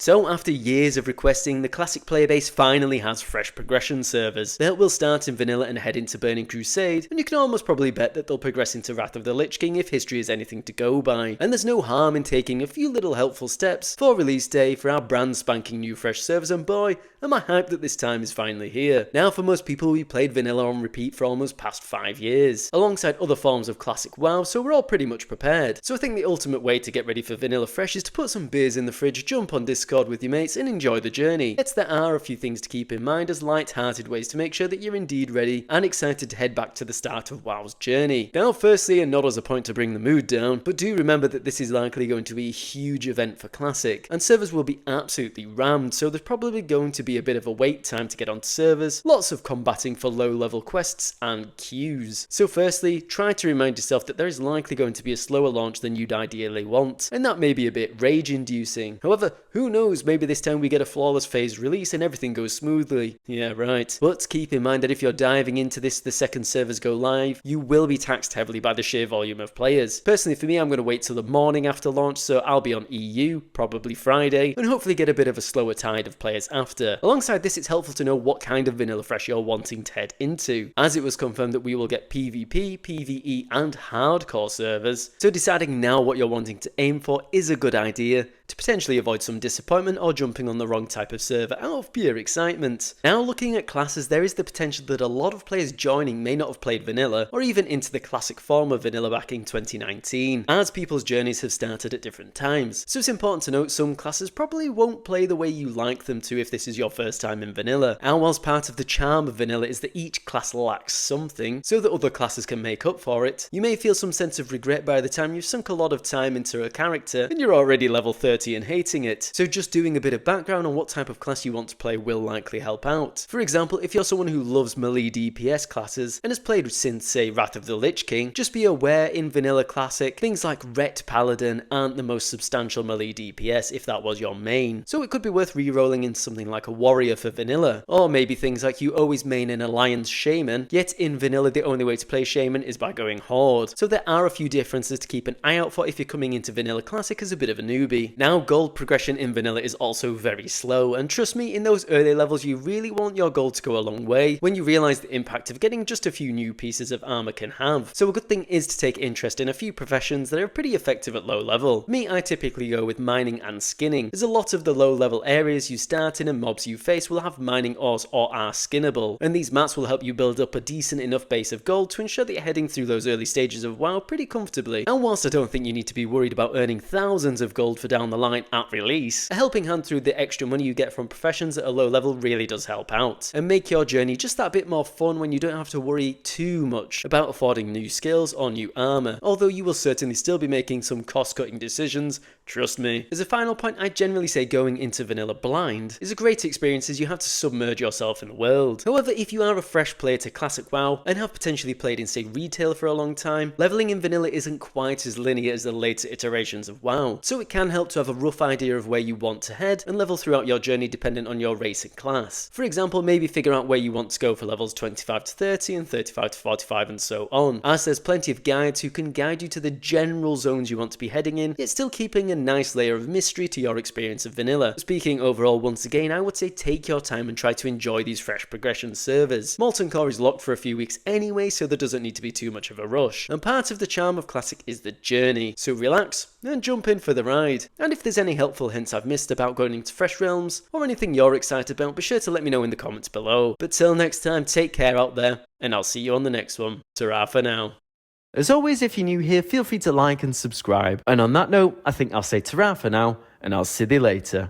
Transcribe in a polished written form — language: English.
So after years of requesting, the classic player base finally has fresh progression servers. They will start in Vanilla and head into Burning Crusade, and you can almost probably bet that they'll progress into Wrath of the Lich King if history is anything to go by. And there's no harm in taking a few little helpful steps for release day for our brand spanking new fresh servers, and boy, am I hyped that this time is finally here. Now for most people, we played Vanilla on repeat for almost past 5 years, alongside other forms of classic WoW, so we're all pretty much prepared. So I think the ultimate way to get ready for Vanilla fresh is to put some beers in the fridge, jump on Discord with your mates and enjoy the journey. Yet there are a few things to keep in mind as light-hearted ways to make sure that you're indeed ready and excited to head back to the start of WoW's journey. Now firstly, and not as a point to bring the mood down, but do remember that this is likely going to be a huge event for Classic, and servers will be absolutely rammed, so there's probably going to be a bit of a wait time to get onto servers, lots of combating for low-level quests and queues. So firstly, try to remind yourself that there is likely going to be a slower launch than you'd ideally want, and that may be a bit rage-inducing. However, who knows, maybe this time we get a flawless phased release and everything goes smoothly. Yeah, right. But keep in mind that if you're diving into this the second servers go live, you will be taxed heavily by the sheer volume of players. Personally for me, I'm going to wait till the morning after launch, so I'll be on EU, probably Friday, and hopefully get a bit of a slower tide of players after. Alongside this, it's helpful to know what kind of Vanilla Fresh you're wanting to head into, as it was confirmed that we will get PvP, PvE and hardcore servers, so deciding now what you're wanting to aim for is a good idea to potentially avoid some disappointment or jumping on the wrong type of server out of pure excitement. Now looking at classes, there is the potential that a lot of players joining may not have played Vanilla or even into the classic form of Vanilla back in 2019, as people's journeys have started at different times. So it's important to note some classes probably won't play the way you like them to if this is your first time in Vanilla. And whilst part of the charm of Vanilla is that each class lacks something so that other classes can make up for it, you may feel some sense of regret by the time you've sunk a lot of time into a character and you're already level 30 and hating it. So just doing a bit of background on what type of class you want to play will likely help out. For example, if you're someone who loves melee DPS classes and has played since, say, Wrath of the Lich King, just be aware in Vanilla Classic, things like Ret Paladin aren't the most substantial melee DPS if that was your main. So it could be worth re-rolling into something like a warrior for Vanilla. Or maybe things like you always main an Alliance Shaman, yet in Vanilla the only way to play Shaman is by going Horde. So there are a few differences to keep an eye out for if you're coming into Vanilla Classic as a bit of a newbie. Now gold progression in Vanilla is also very slow, and trust me, in those early levels you really want your gold to go a long way when you realise the impact of getting just a few new pieces of armour can have. So a good thing is to take interest in a few professions that are pretty effective at low level. Me, I typically go with mining and skinning. There's a lot of the low level areas you start in and mobs you face will have mining ores or are skinnable, and these mats will help you build up a decent enough base of gold to ensure that you're heading through those early stages of WoW pretty comfortably. And whilst I don't think you need to be worried about earning thousands of gold for down the line at release, a helping hand through the extra money you get from professions at a low level really does help out, and make your journey just that bit more fun when you don't have to worry too much about affording new skills or new armour, although you will certainly still be making some cost-cutting decisions, trust me. As a final point, I generally say going into Vanilla blind is a great experience as you have to submerge yourself in the world. However, if you are a fresh player to Classic WoW and have potentially played in, say, retail for a long time, leveling in Vanilla isn't quite as linear as the later iterations of WoW, so it can help to have a rough idea of where you want to head and level throughout your journey dependent on your race and class. For example, maybe figure out where you want to go for levels 25 to 30 and 35 to 45 and so on, as there's plenty of guides who can guide you to the general zones you want to be heading in, yet still keeping a nice layer of mystery to your experience of Vanilla. Speaking overall, once again, I would say take your time and try to enjoy these fresh progression servers. Molten Core is locked for a few weeks anyway, so there doesn't need to be too much of a rush, and part of the charm of Classic is the journey, so relax and jump in for the ride. And if there's any helpful hints I've missed about going into fresh realms or anything you're excited about, be sure to let me know in the comments below. But till next time, take care out there, and I'll see you on the next one. Ta-ra for now. As always, if you're new here, feel free to like and subscribe. And on that note, I think I'll say ta-ra for now, and I'll see you later.